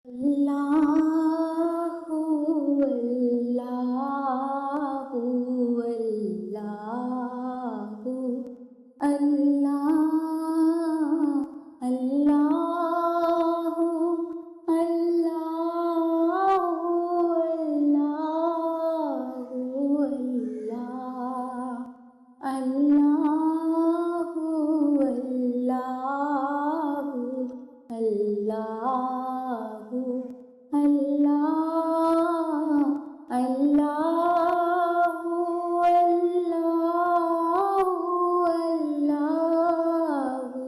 അല്ലാഹു അല്ലാഹു അല്ലാഹു അല്ലാഹ് അല്ലാഹു അല്ലാഹു അല്ലാഹു അല്ലാഹു അല്ലാഹു അല്ലാഹു അല്ലാഹ് അല്ലാഹു അല്ലാഹു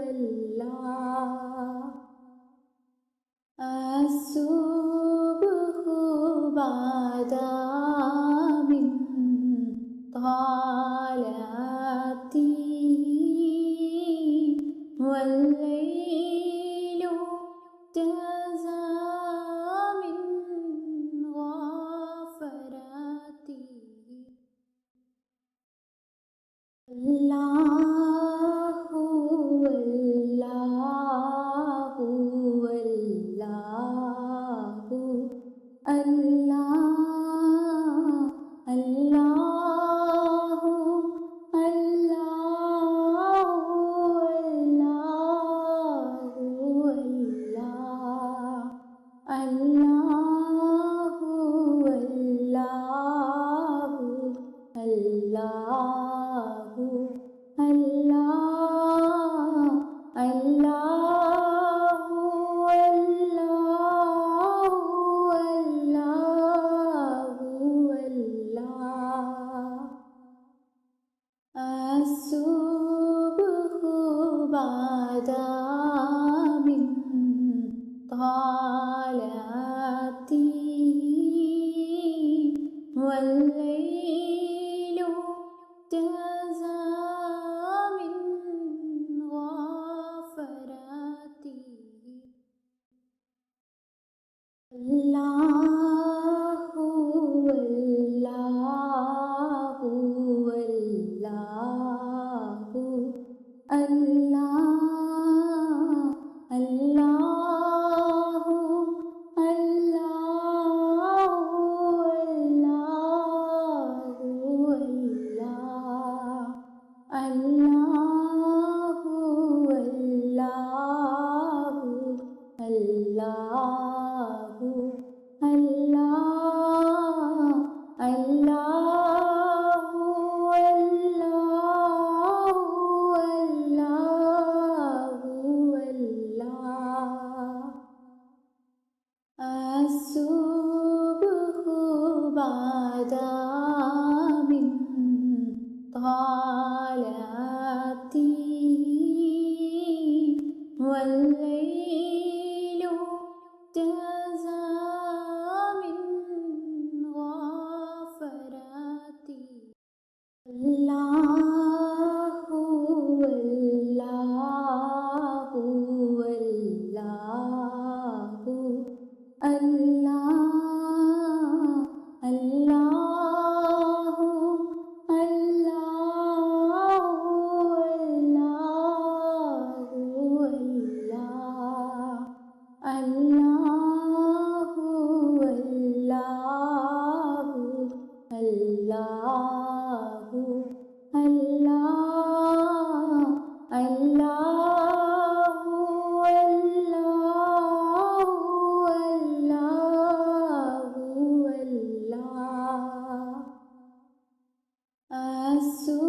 അല്ലാഹ് അസ്സുബ്ഹു ബഅദ മിൻ طلعته والليل جزى من غفراته അല്ലാഹു അല്ലാഹു അല്ലാഹു അല്ലാഹ് അല്ലാഹു അല്ലാഹു അല്ലാഹു അല്ലാഹു അല്ലാഹു അല്ലാഹു അസ്സുബ്ഹു ബഅദ മിൻ طلعته والليل جزى من غفراته അല്ലാഹു അല്ലാഹു അല്ലാഹു അല്ലാഹ് അല്ലാഹു അല്ലാഹു അല്ലാഹു അല്ലാഹു അല്ലാഹു അസ്സുബ്ഹു ബഅദ മിൻ طلعته والليل جزى من غفراته അല്ലാഹു അല്ലാഹു അല്ലാഹു അല്ലാഹു അല്ലാഹു അല്ലാഹു അല്ലാഹു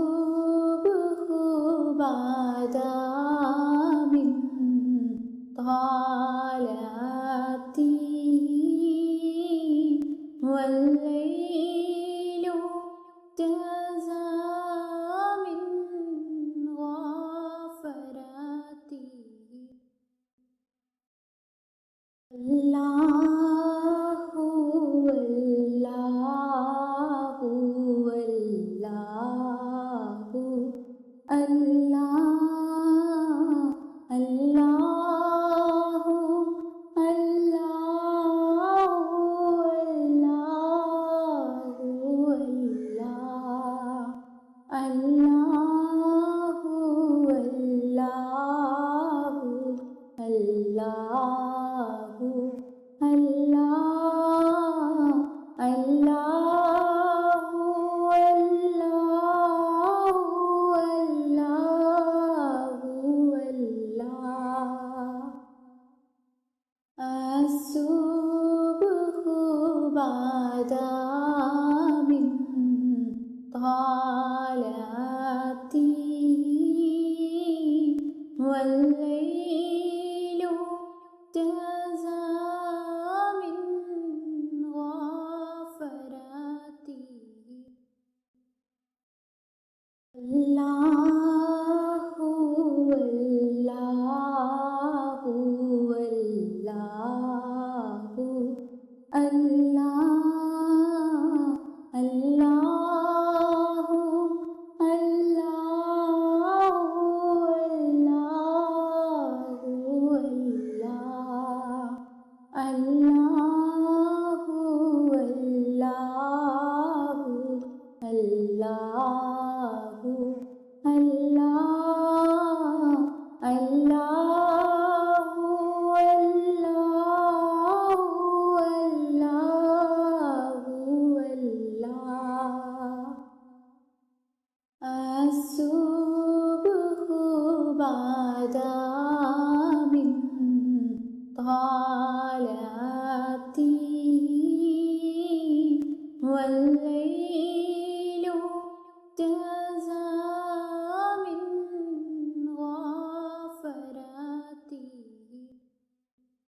അസ്സുബ്ഹു ബഅദ മിൻ طلعته والليل جزى من غفراته അല്ലാഹു അല്ലാഹു അല്ലാഹു അല്ലാഹു അല്ലാഹു والليل